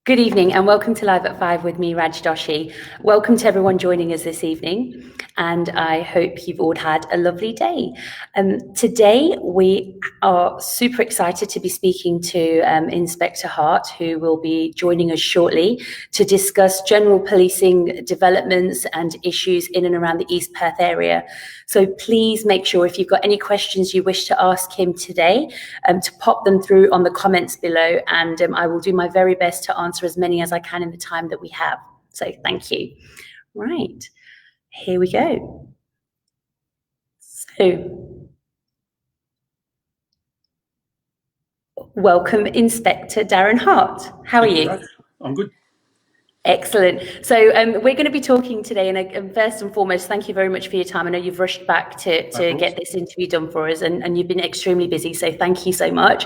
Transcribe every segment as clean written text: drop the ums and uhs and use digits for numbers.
Good evening and welcome to Live at 5 with me, Raj Doshi. Welcome to everyone joining us this evening, and I hope you've all had a lovely day. Today we are super excited to be speaking to Inspector Hart, who will be joining us shortly to discuss general policing developments and issues in and around the East Perth area. So please make sure if you've got any questions you wish to ask him today, to pop them through on the comments below, and I will do my very best to answer as many as I can in the time that we have. So thank you. Right, here we go. So, welcome Inspector Darren Hart. How are you? I'm good. Excellent. So we're going to be talking today, and first and foremost, thank you very much for your time. I know you've rushed back to get this interview done for us, and you've been extremely busy, so thank you so much.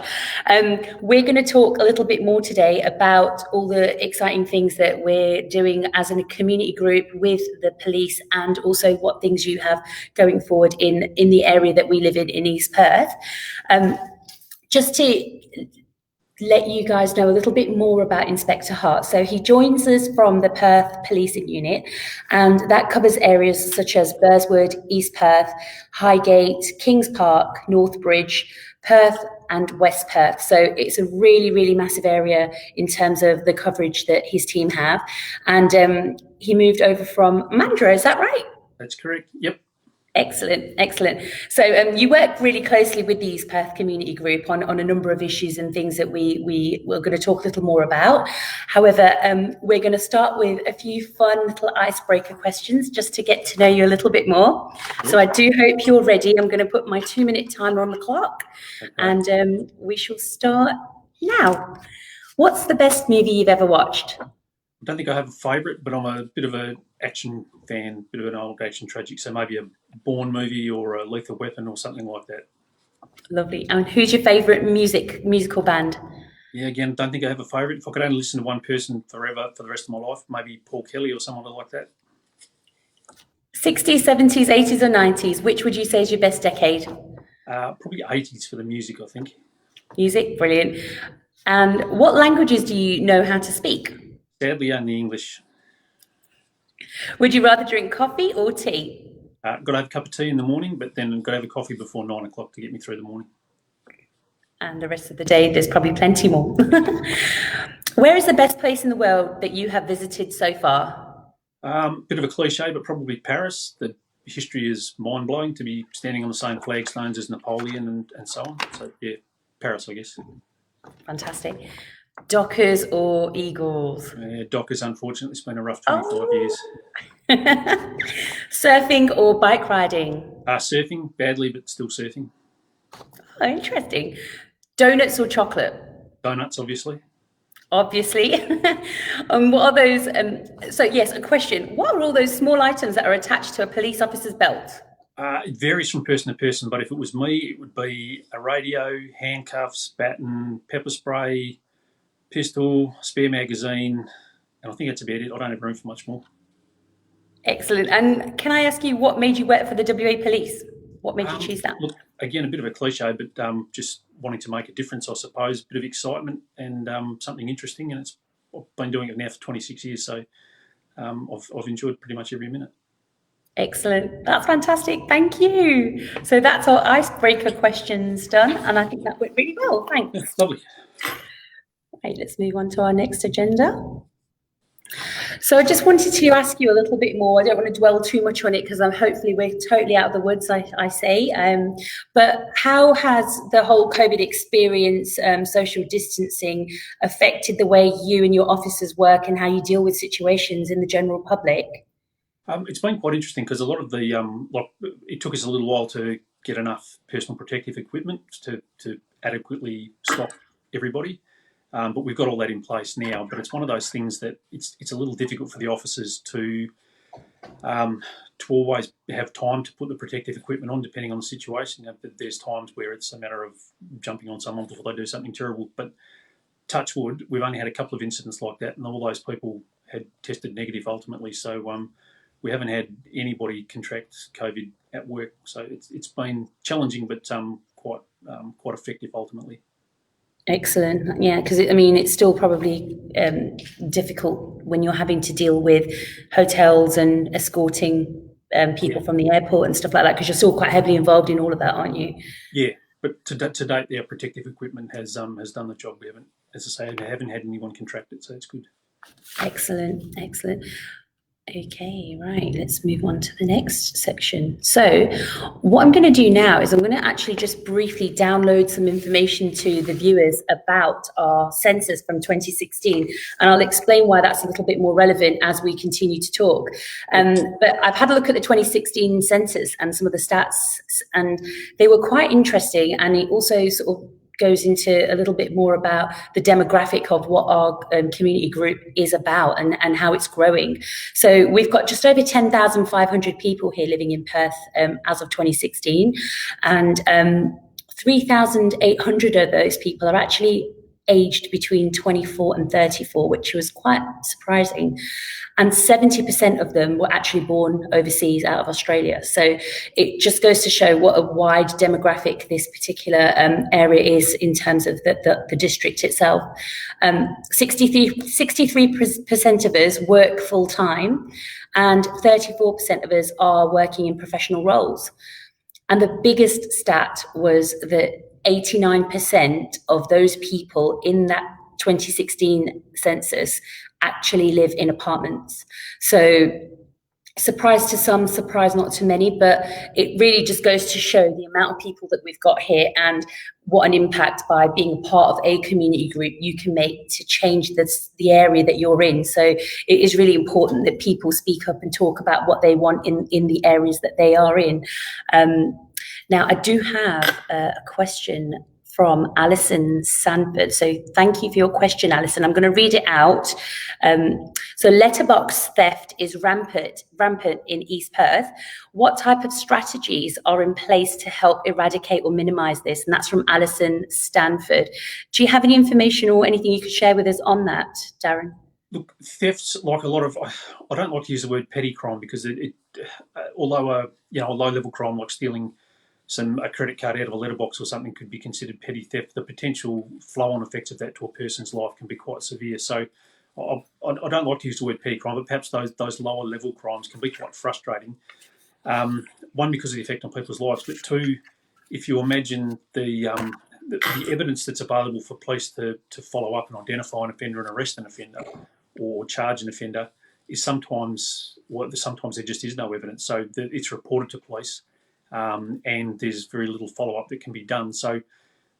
We're going to talk a little bit more today about all the exciting things that we're doing as a community group with the police, and also what things you have going forward in the area that we live in East Perth. Just to let you guys know a little bit more about Inspector Hart. So he joins us from the Perth Policing Unit, and that covers areas such as Burswood, East Perth, Highgate, Kings Park, Northbridge, Perth and West Perth. So it's a really, really massive area in terms of the coverage that his team have. And he moved over from Mandurah, is that right? That's correct, yep. Excellent, excellent. So you work really closely with the East Perth Community Group on a number of issues and things that we're going to talk a little more about. However, we're going to start with a few fun little icebreaker questions just to get to know you a little bit more. So I do hope you're ready. I'm going to put my 2-minute timer on the clock, and we shall start now. What's the best movie you've ever watched? I don't think I have a favourite, but I'm a bit of an action fan, bit of an old action tragic, so maybe a Bourne movie or a Lethal Weapon or something like that. Lovely. And who's your favourite musical band? Yeah, again, don't think I have a favourite. If I could only listen to one person forever for the rest of my life, maybe Paul Kelly or someone like that. 60s, 70s, 80s or 90s, which would you say is your best decade? Probably 80s for the music, I think. Music, brilliant. And what languages do you know how to speak? Sadly, only English. Would you rather drink coffee or tea? Got to have a cup of tea in the morning, but then got to have a coffee before 9 o'clock to get me through the morning. And the rest of the day, there's probably plenty more. Where is the best place in the world that you have visited so far? Bit of a cliche, but probably Paris. The history is mind-blowing to be standing on the same flagstones as Napoleon and so on. So, yeah, Paris, I guess. Fantastic. Dockers or Eagles? Dockers, unfortunately. It's been a rough 25 years. Surfing or bike riding? Surfing, badly, but still surfing. Oh, interesting. Donuts or chocolate? Donuts, obviously. Obviously. What are those? So yes, a question. What are all those small items that are attached to a police officer's belt? It varies from person to person, but if it was me, it would be a radio, handcuffs, baton, pepper spray, pistol, spare magazine, and I think that's about it. I don't have room for much more. Excellent. And can I ask you, what made you work for the WA Police? What made you choose that? Look, again, a bit of a cliche, but just wanting to make a difference, I suppose. A bit of excitement and something interesting, and I've been doing it now for 26 years, so I've enjoyed pretty much every minute. Excellent. That's fantastic. Thank you. So that's our icebreaker questions done, and I think that went really well. Thanks. Yeah, lovely. Okay, let's move on to our next agenda. So I just wanted to ask you a little bit more. I don't want to dwell too much on it because hopefully we're totally out of the woods, I say. But how has the whole COVID experience, social distancing, affected the way you and your officers work and how you deal with situations in the general public? It's been quite interesting because a lot of it took us a little while to get enough personal protective equipment to adequately stop everybody. But we've got all that in place now. But it's one of those things that it's a little difficult for the officers to always have time to put the protective equipment on, depending on the situation. There's times where it's a matter of jumping on someone before they do something terrible. But touch wood, we've only had a couple of incidents like that, and all those people had tested negative ultimately. So we haven't had anybody contract COVID at work. So it's been challenging, but quite effective ultimately. Excellent. Yeah, because I mean, it's still probably difficult when you're having to deal with hotels and escorting people Yeah, from the airport and stuff like that, because you're still quite heavily involved in all of that, aren't you? yeah. But to date, our protective equipment has done the job. We haven't, as I say, we haven't had anyone contract it, so it's good. Excellent, excellent. Okay, right, let's move on to the next section. So what I'm going to do now is I'm going to actually just briefly download some information to the viewers about our census from 2016, and I'll explain why that's a little bit more relevant as we continue to talk. But I've had a look at the 2016 census and some of the stats, and they were quite interesting, and it also sort of goes into a little bit more about the demographic of what our community group is about and how it's growing. So we've got just over 10,500 people here living in Perth as of 2016, and 3,800 of those people are actually aged between 24 and 34, which was quite surprising. And 70% of them were actually born overseas out of Australia. So it just goes to show what a wide demographic this particular area is in terms of the district itself. 63% of us work full time, and 34% of us are working in professional roles. And the biggest stat was that 89% of those people in that 2016 census actually live in apartments. So surprise to some, surprise not to many, but it really just goes to show the amount of people that we've got here and what an impact by being a part of a community group you can make to change the area that you're in. So it is really important that people speak up and talk about what they want in the areas that they are in. Now, I do have a question from Alison Sanford. So thank you for your question, Alison. I'm going to read it out. So letterbox theft is rampant in East Perth. What type of strategies are in place to help eradicate or minimise this? And that's from Alison Stanford. Do you have any information or anything you could share with us on that, Darren? Look, thefts, like a lot of, I don't like to use the word petty crime because although a low level crime like stealing a credit card out of a letterbox or something could be considered petty theft, the potential flow-on effects of that to a person's life can be quite severe. So I don't like to use the word petty crime, but perhaps those lower level crimes can be quite frustrating. One, because of the effect on people's lives, but two, if you imagine the evidence that's available for police to follow up and identify an offender and arrest an offender or charge an offender, is sometimes there just is no evidence. So it's reported to police. And there's very little follow-up that can be done. So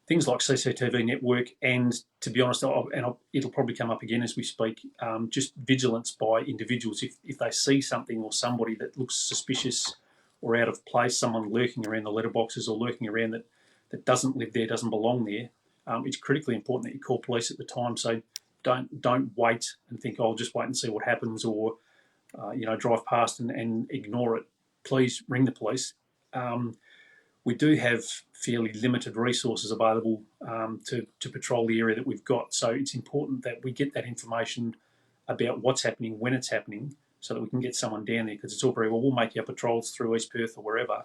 things like CCTV network and, to be honest, it'll probably come up again as we speak, just vigilance by individuals. If they see something or somebody that looks suspicious or out of place, someone lurking around the letterboxes or lurking around that doesn't live there, doesn't belong there, it's critically important that you call police at the time. So don't wait and think, I'll just wait and see what happens, or drive past and ignore it. Please ring the police. We do have fairly limited resources available to patrol the area that we've got. So it's important that we get that information about what's happening, when it's happening, so that we can get someone down there, because it's all very well, we'll make our patrols through East Perth or wherever.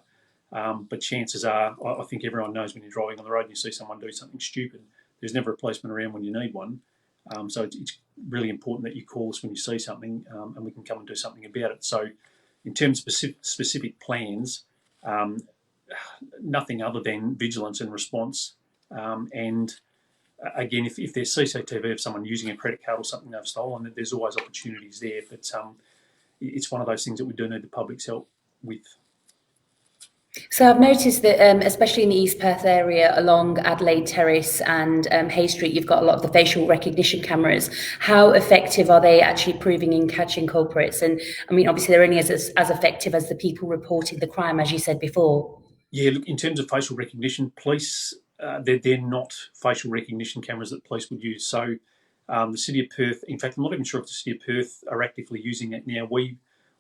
But chances are, I think everyone knows when you're driving on the road and you see someone do something stupid, there's never a policeman around when you need one. So it's really important that you call us when you see something, and we can come and do something about it. So in terms of specific plans, nothing other than vigilance and response. And again, if there's CCTV of someone using a credit card or something they've stolen, there's always opportunities there. But it's one of those things that we do need the public's help with. So I've noticed that, especially in the East Perth area along Adelaide Terrace and Hay Street, you've got a lot of the facial recognition cameras. How effective are they actually proving in catching culprits? And I mean, obviously they're only as effective as the people reporting the crime, as you said before. Yeah, look, in terms of facial recognition, police, they're not facial recognition cameras that police would use. So the City of Perth, in fact, I'm not even sure if the City of Perth are actively using it now. We,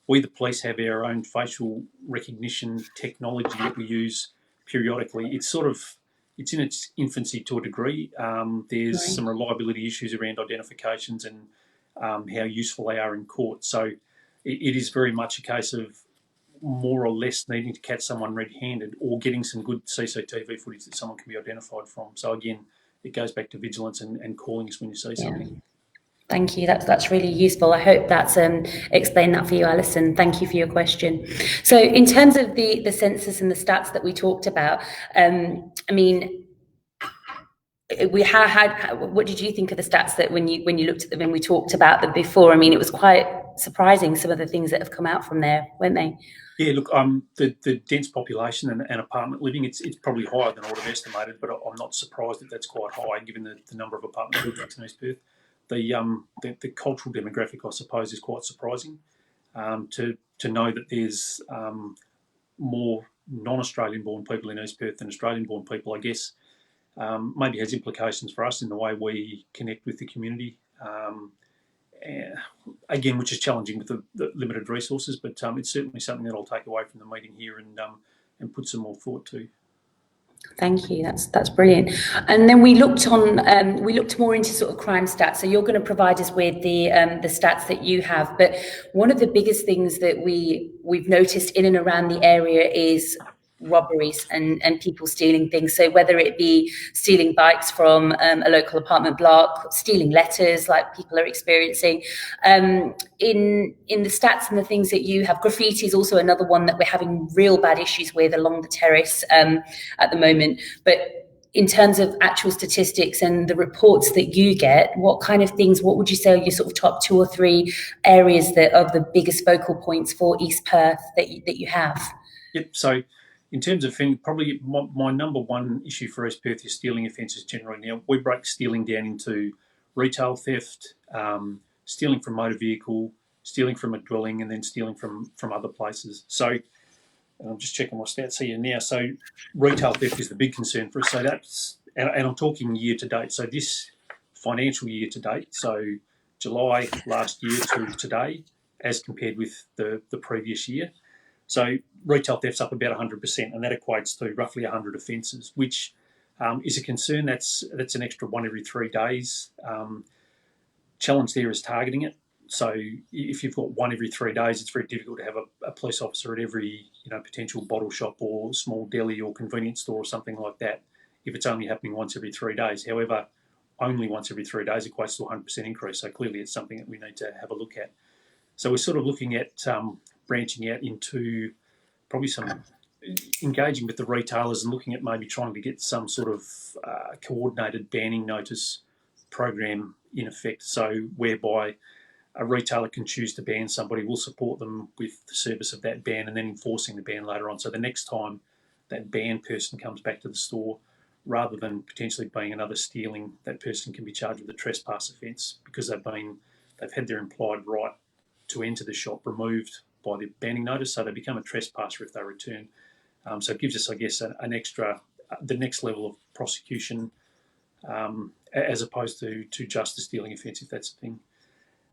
the police, have our own facial recognition technology that we use periodically. It's in its infancy to a degree. There's some reliability issues around identifications and how useful they are in court. So it is very much a case of more or less needing to catch someone red-handed or getting some good CCTV footage that someone can be identified from. So again, it goes back to vigilance and calling us when you see something. Thank you. That's really useful. I hope that's explained that for you, Alison. Thank you for your question. So in terms of the census and the stats that we talked about, I mean, what did you think of the stats that when you looked at them and we talked about them before? I mean, it was quite surprising, some of the things that have come out from there, weren't they? Yeah, look, the dense population and apartment living, it's probably higher than I would have estimated, but I'm not surprised that that's quite high given the number of apartment buildings in East Perth. The cultural demographic, I suppose, is quite surprising. To know that there's more non-Australian born people in East Perth than Australian born people, I guess, maybe has implications for us in the way we connect with the community. Again, which is challenging with the limited resources, but it's certainly something that I'll take away from the meeting here and put some more thought to. Thank you. That's brilliant. And then we looked more into sort of crime stats. So you're going to provide us with the stats that you have. But one of the biggest things that we've noticed in and around the area is robberies and people stealing things. So whether it be stealing bikes from a local apartment block, stealing letters like people are experiencing. In the stats and the things that you have, graffiti is also another one that we're having real bad issues with along the terrace at the moment. But in terms of actual statistics and the reports that you get, what would you say are your sort of top 2 or 3 areas that are the biggest focal points for East Perth that you have? Yep. So in terms of probably my number one issue for East Perth is stealing offences generally. Now, we break stealing down into retail theft, stealing from motor vehicle, stealing from a dwelling, and then stealing from other places. So I'm just checking my stats here now. So retail theft is the big concern for us. So that's, and I'm talking year to date. So this financial year to date, so July last year to today, as compared with the previous year. So retail theft's up about 100%, and that equates to roughly 100 offences, which is a concern. That's an extra 1 every 3 days. Challenge there is targeting it. So if you've got 1 every 3 days, it's very difficult to have a police officer at every potential bottle shop or small deli or convenience store or something like that if it's only happening once every 3 days. However, only once every 3 days equates to a 100% increase. So clearly it's something that we need to have a look at. So we're sort of looking at branching out into probably some engaging with the retailers and looking at maybe trying to get some sort of coordinated banning notice program in effect. So whereby a retailer can choose to ban somebody, we'll support them with the service of that ban and then enforcing the ban later on. So the next time that banned person comes back to the store, rather than potentially being another stealing, that person can be charged with a trespass offence because they've had their implied right to enter the shop removed by the banning notice, so they become a trespasser if they return. So it gives us, I guess, an extra, the next level of prosecution as opposed to just the stealing offence, if that's the thing.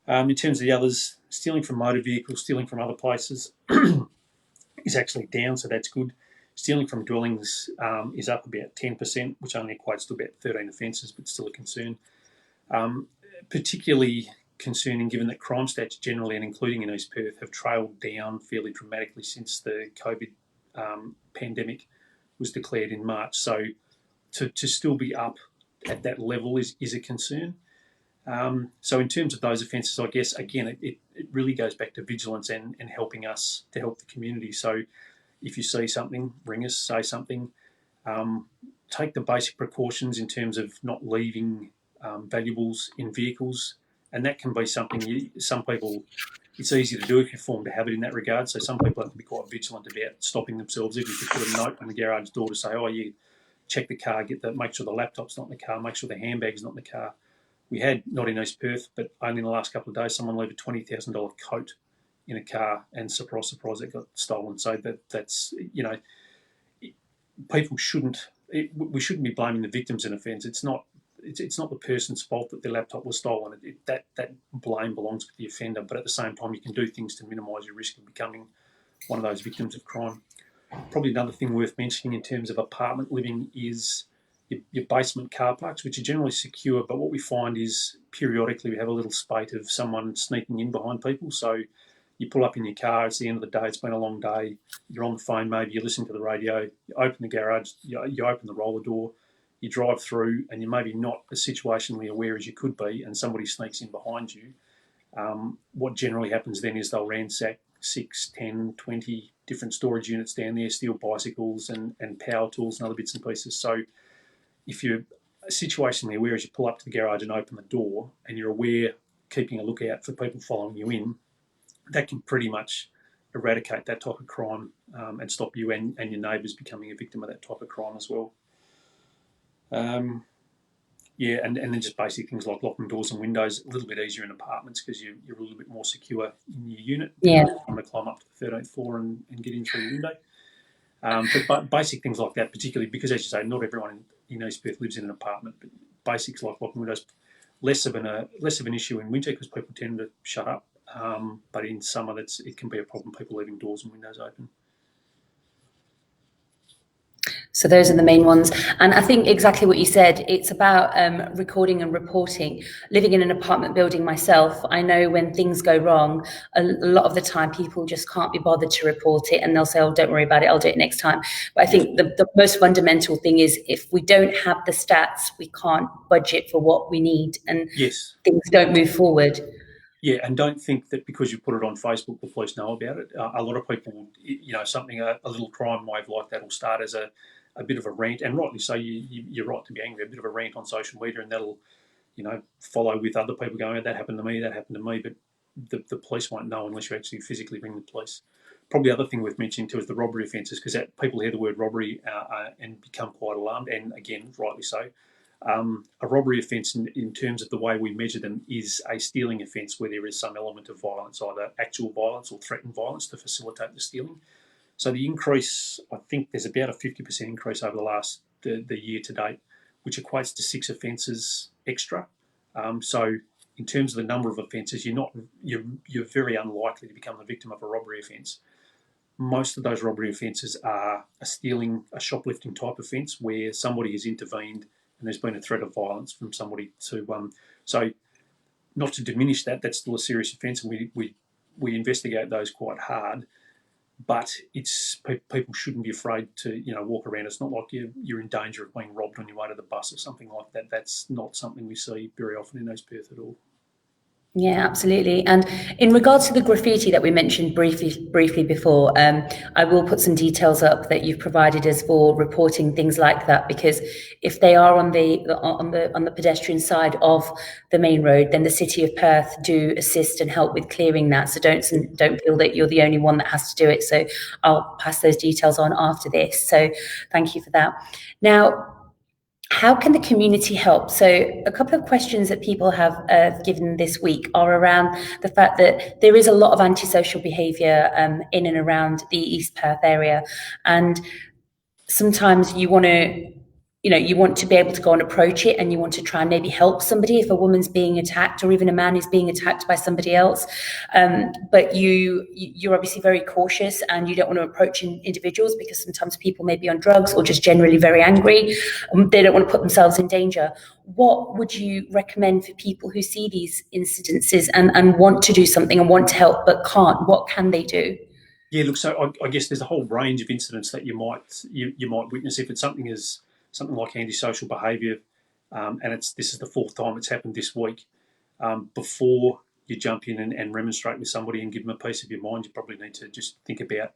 In terms of the others, stealing from motor vehicles, stealing from other places is actually down, so that's good. Stealing from dwellings is up about 10%, which only equates to about 13 offences, but still a concern. Particularly concerning given that crime stats generally, and including in East Perth, have trailed down fairly dramatically since the COVID pandemic was declared in March. So to still be up at that level is a concern. So in terms of those offences, I guess, again, it really goes back to vigilance and helping us to help the community. So if you see something, ring us, say something. Take the basic precautions in terms of not leaving valuables in vehicles. And that can be something some people, it's easy to do if you formed a habit in that regard. So some people have to be quite vigilant about stopping themselves. Even if you put a note on the garage door to say, oh, you check the car, make sure the laptop's not in the car, make sure the handbag's not in the car. We had, not in East Perth, but only in the last couple of days, someone leave a $20,000 coat in a car, and surprise, surprise, it got stolen. So that's people shouldn't, we shouldn't be blaming the victims in offence. It's not the person's fault that their laptop was stolen. That blame belongs with the offender, but at the same time, you can do things to minimise your risk of becoming one of those victims of crime. Probably another thing worth mentioning in terms of apartment living is your basement car parks, which are generally secure, but what we find is periodically we have a little spate of someone sneaking in behind people. So you pull up in your car, it's the end of the day, it's been a long day, you're on the phone maybe, you're listening to the radio, you open the garage, you open the roller door, you drive through and you're maybe not as situationally aware as you could be, and somebody sneaks in behind you. What generally happens then is they'll ransack 6, 10, 20 different storage units down there, steal bicycles and power tools and other bits and pieces. So if you're situationally aware as you pull up to the garage and open the door, and you're aware, keeping a lookout for people following you in, that can pretty much eradicate that type of crime and stop you and your neighbours becoming a victim of that type of crime as well. Yeah, and then just basic things like locking doors and windows, a little bit easier in apartments because you're a little bit more secure in your unit. Yeah. I'm going to climb up to the 13th floor and get in through the window. But basic things like that, particularly because, as you say, not everyone in East Perth lives in an apartment, but basics like locking windows, less of an issue in winter because people tend to shut up. But in summer, it can be a problem, people leaving doors and windows open. So those are the main ones. And I think exactly what you said, it's about recording and reporting. Living in an apartment building myself, I know when things go wrong, a lot of the time people just can't be bothered to report it, and they'll say, oh, don't worry about it, I'll do it next time. But I think the most fundamental thing is if we don't have the stats, we can't budget for what we need, and things don't move forward. Yeah, and don't think that because you put it on Facebook, the police know about it. A lot of people, something, a little crime wave like that will start as a bit of a rant, and rightly so, you're right to be angry, a bit of a rant on social media, and that'll, follow with other people going, oh, that happened to me, but the police won't know unless you actually physically ring the police. Probably the other thing worth mentioning too is the robbery offences, because people hear the word robbery and become quite alarmed, and again, rightly so. A robbery offence in terms of the way we measure them is a stealing offence where there is some element of violence, either actual violence or threatened violence to facilitate the stealing. So the increase, I think there's about a 50% increase over the year to date, which equates to 6 offences extra. So in terms of the number of offences, you're very unlikely to become the victim of a robbery offence. Most of those robbery offences are a shoplifting type offence where somebody has intervened and there's been a threat of violence from somebody to. So not to diminish that, that's still a serious offence, and we investigate those quite hard. But people shouldn't be afraid to walk around. It's not like you're in danger of being robbed on your way to the bus or something like that. That's not something we see very often in East Perth at all. Yeah, absolutely. And in regards to the graffiti that we mentioned briefly before, I will put some details up that you've provided us for reporting things like that, because if they are on the pedestrian side of the main road, then the City of Perth do assist and help with clearing that. So don't feel that you're the only one that has to do it. So I'll pass those details on after this. So thank you for that. Now, how can the community help? So a couple of questions that people have given this week are around the fact that there is a lot of antisocial behaviour in and around the East Perth area, and sometimes you want to be able to go and approach it, and you want to try and maybe help somebody if a woman's being attacked or even a man is being attacked by somebody else. But you're obviously very cautious and you don't want to approach individuals because sometimes people may be on drugs or just generally very angry. They don't want to put themselves in danger. What would you recommend for people who see these incidences and want to do something and want to help but can't? What can they do? Yeah, look, so I guess there's a whole range of incidents that you might witness if it's something like antisocial behaviour, and this is the 4th time it's happened this week. Before you jump in and remonstrate with somebody and give them a piece of your mind, you probably need to just think about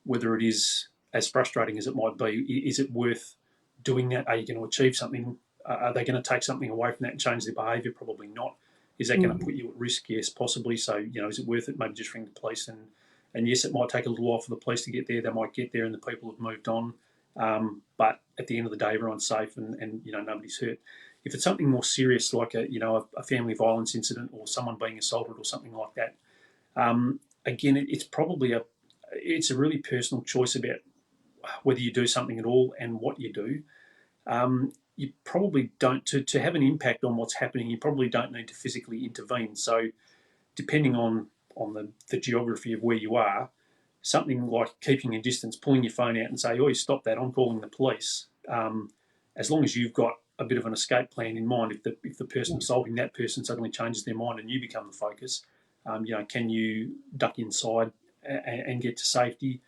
whether it is, as frustrating as it might be, is it worth doing that? Are you going to achieve something? Are they going to take something away from that and change their behaviour? Probably not. Is that going to put you at risk? Yes, possibly. So, is it worth it? Maybe just ring the police and yes, it might take a little while for the police to get there. They might get there and the people have moved on. But at the end of the day, everyone's safe and nobody's hurt. If it's something more serious, like a family violence incident or someone being assaulted or something like that, again, it's a really personal choice about whether you do something at all and what you do. You probably don't, to have an impact on what's happening, you probably don't need to physically intervene. So depending on the geography of where you are, something like keeping a distance, pulling your phone out and say, oh, stop that, I'm calling the police. As long as you've got a bit of an escape plan in mind, if the person assaulting that person suddenly changes their mind and you become the focus, can you duck inside and get to safety?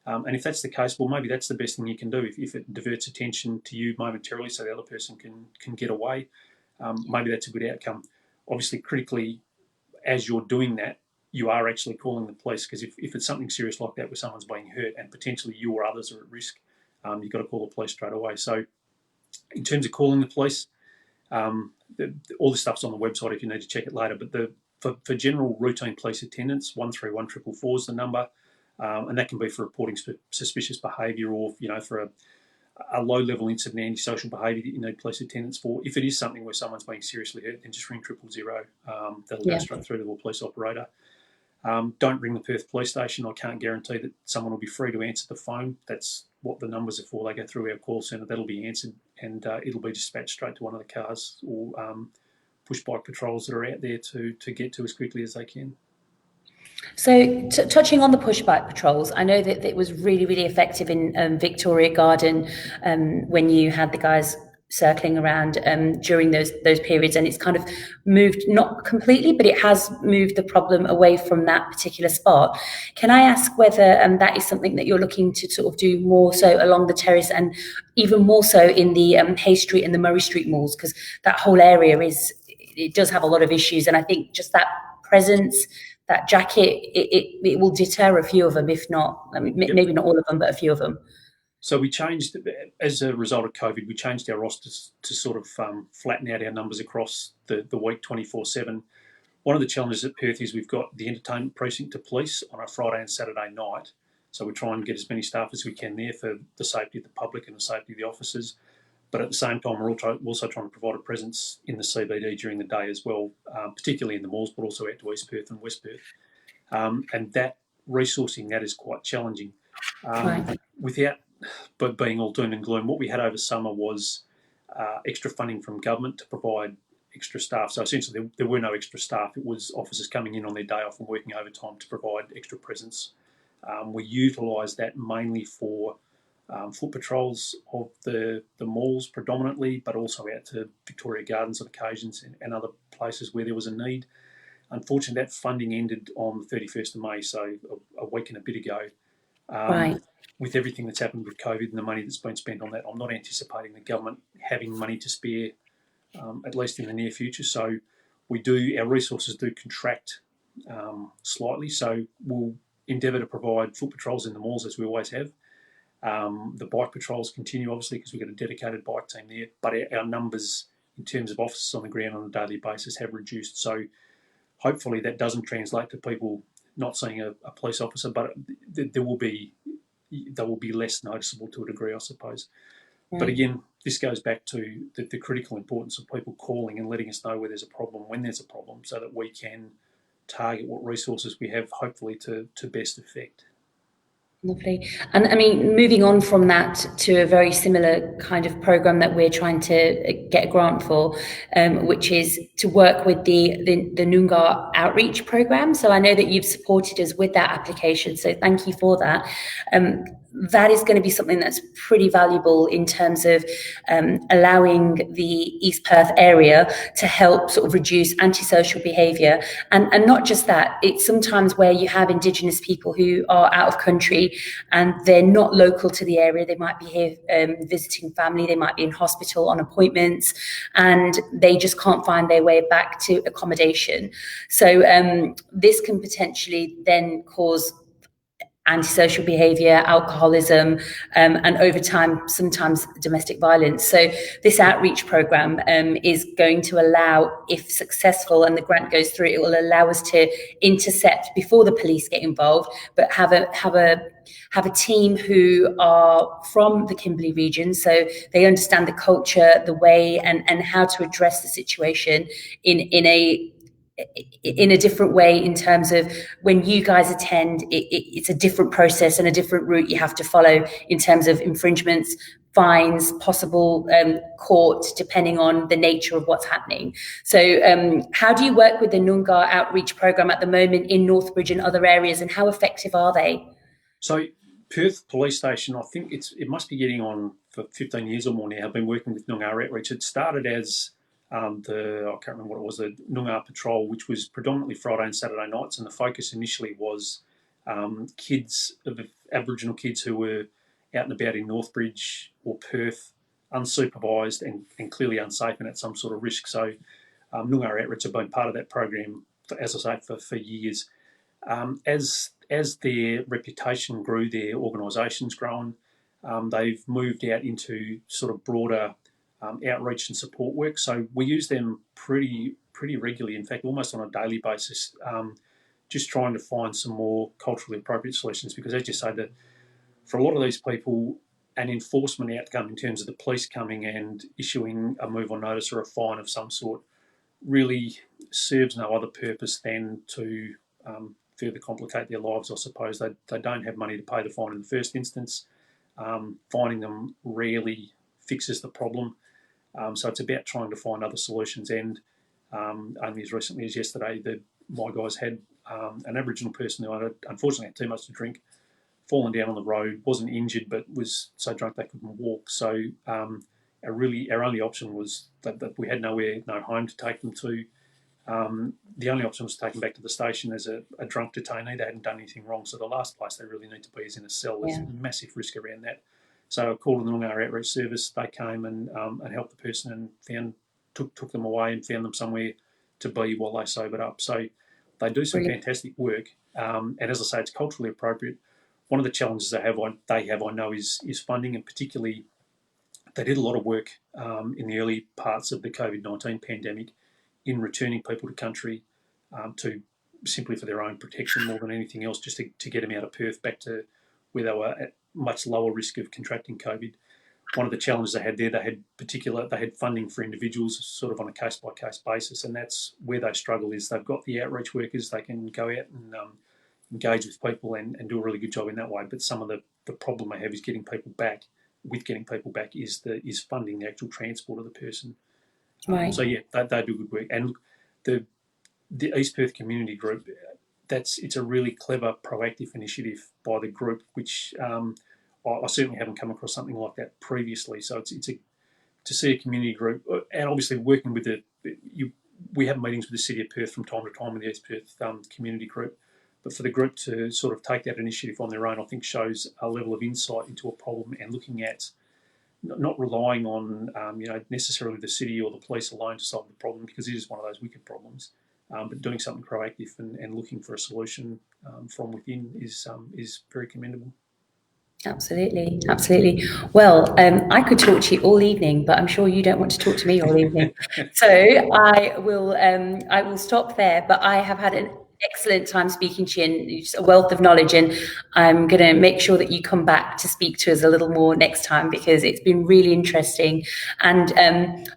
And if that's the case, well, maybe that's the best thing you can do. If it diverts attention to you momentarily so the other person can get away, maybe that's a good outcome. Obviously, critically, as you're doing that, you are actually calling the police, because if it's something serious like that where someone's being hurt and potentially you or others are at risk, you've got to call the police straight away. So in terms of calling the police, all this stuff's on the website if you need to check it later, but for general routine police attendance, 131444 is the number, and that can be for reporting suspicious behaviour, or for a low-level incident of antisocial behaviour that you need police attendance for. If it is something where someone's being seriously hurt, then just ring 000. That'll go straight through to a police operator. Don't ring the Perth Police Station. I can't guarantee that someone will be free to answer the phone. That's what the numbers are for. They go through our call centre. That'll be answered, and it'll be dispatched straight to one of the cars or pushback patrols that are out there to get to as quickly as they can. So touching on the pushback patrols, I know that it was really, really effective in Victoria Garden when you had the guys circling around during those periods, and it's kind of moved, not completely, but it has moved the problem away from that particular spot. Can I ask whether that is something that you're looking to sort of do more so along the terrace, and even more so in the Hay Street and the Murray Street malls, because that whole area it does have a lot of issues, and I think just that presence, that jacket, it will deter a few of them, if not, I mean, maybe not all of them, but a few of them. So we changed, as a result of COVID, we changed our rosters to sort of flatten out our numbers across the week 24/7. One of the challenges at Perth is we've got the entertainment precinct to police on a Friday and Saturday night. So we try and get as many staff as we can there for the safety of the public and the safety of the officers. But at the same time, we're also trying to provide a presence in the CBD during the day as well, particularly in the malls, but also out to East Perth and West Perth. And that resourcing, that is quite challenging. Without being all doom and gloom, what we had over summer was extra funding from government to provide extra staff. So essentially there were no extra staff. It was officers coming in on their day off and working overtime to provide extra presence. We utilised that mainly for foot patrols of the malls predominantly, but also out to Victoria Gardens on occasions and other places where there was a need. Unfortunately, that funding ended on the 31st of May, so a week and a bit ago. With everything that's happened with COVID and the money that's been spent on that, I'm not anticipating the government having money to spare, at least in the near future. So our resources do contract slightly. So we'll endeavour to provide foot patrols in the malls as we always have. The bike patrols continue, obviously, because we've got a dedicated bike team there, but our numbers in terms of officers on the ground on a daily basis have reduced. So hopefully that doesn't translate to people not seeing a police officer, but they will be less noticeable to a degree, I suppose. But again, this goes back to the critical importance of people calling and letting us know where there's a problem, when there's a problem, so that we can target what resources we have, hopefully to best effect. Lovely. And I mean, moving on from that to a very similar kind of program that we're trying to get a grant for, which is to work with the Noongar outreach program. So I know that you've supported us with that application, so thank you for that. That is going to be something that's pretty valuable in terms of allowing the East Perth area to help sort of reduce antisocial behaviour. And not just that, it's sometimes where you have Indigenous people who are out of country and they're not local to the area. They might be here visiting family, they might be in hospital on appointments, and they just can't find their way back to accommodation. So this can potentially then cause antisocial behaviour, alcoholism, and over time, sometimes domestic violence. So this outreach programme is going to allow, if successful and the grant goes through, it will allow us to intercept before the police get involved, but have a team who are from the Kimberley region, so they understand the culture, the way, and how to address the situation in a different way, in terms of when you guys attend, it's a different process and a different route you have to follow in terms of infringements, fines, possible court, depending on the nature of what's happening. So how do you work with the Noongar outreach program at the moment in Northbridge and other areas, and how effective are they? So Perth Police Station, I think it must be getting on for 15 years or more now. I've been working with Noongar outreach. It started as I can't remember what it was, the Noongar Patrol, which was predominantly Friday and Saturday nights, and the focus initially was kids, Aboriginal kids who were out and about in Northbridge or Perth, unsupervised and clearly unsafe and at some sort of risk. So Noongar Outreach have been part of that program, as I say, for years. As their reputation grew, their organisation's grown, they've moved out into sort of broader outreach and support work. So we use them pretty regularly, in fact, almost on a daily basis, just trying to find some more culturally appropriate solutions. Because as you say, that for a lot of these people, an enforcement outcome in terms of the police coming and issuing a move on notice or a fine of some sort really serves no other purpose than to further complicate their lives, I suppose. They don't have money to pay the fine in the first instance. Finding them rarely fixes the problem. So it's about trying to find other solutions. And only as recently as yesterday, my guys had an Aboriginal person who unfortunately had too much to drink, fallen down on the road, wasn't injured, but was so drunk they couldn't walk. So our only option was that we had no home to take them to. The only option was to take them back to the station as a drunk detainee. They hadn't done anything wrong, so the last place they really need to be is in a cell. There's a massive risk around that. So I called the Noongar Outreach Service. They came and helped the person and took them away and found them somewhere to be while they sobered up. So they do some fantastic work. And as I say, it's culturally appropriate. One of the challenges they have, I know, is funding, and particularly they did a lot of work in the early parts of the COVID-19 pandemic in returning people to country to simply for their own protection more than anything else, just to get them out of Perth back to where they were at much lower risk of contracting COVID. One of the challenges they had there, they had funding for individuals sort of on a case-by-case basis, and that's where they struggle. Is they've got the outreach workers, they can go out and engage with people and do a really good job in that way, but some of the problem they have is getting people back is funding the actual transport of the person. Right. So yeah, they do good work. And the East Perth Community Group, it's a really clever, proactive initiative by the group, which I certainly haven't come across something like that previously. So to see a community group, and obviously working with we have meetings with the City of Perth from time to time with the East Perth Community Group, but for the group to sort of take that initiative on their own, I think shows a level of insight into a problem and looking at not relying on necessarily the city or the police alone to solve the problem, because it is one of those wicked problems. But doing something proactive and looking for a solution from within is very commendable. Absolutely. Well, I could talk to you all evening, but I'm sure you don't want to talk to me all evening. So I will stop there. But I have had an excellent time speaking to you, and just a wealth of knowledge, and I'm going to make sure that you come back to speak to us a little more next time, because it's been really interesting. And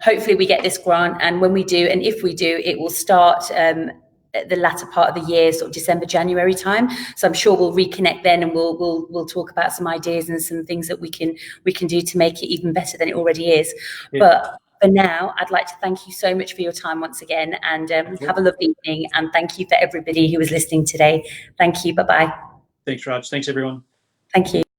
hopefully we get this grant, and when we do, and if we do, it will start at the latter part of the year, sort of December, January time. So I'm sure we'll reconnect then, and we'll talk about some ideas and some things that we can do to make it even better than it already is. Yeah. But for now, I'd like to thank you so much for your time once again, and have a lovely evening. And thank you for everybody who was listening today. Thank you. Bye-bye. Thanks, Raj. Thanks, everyone. Thank you.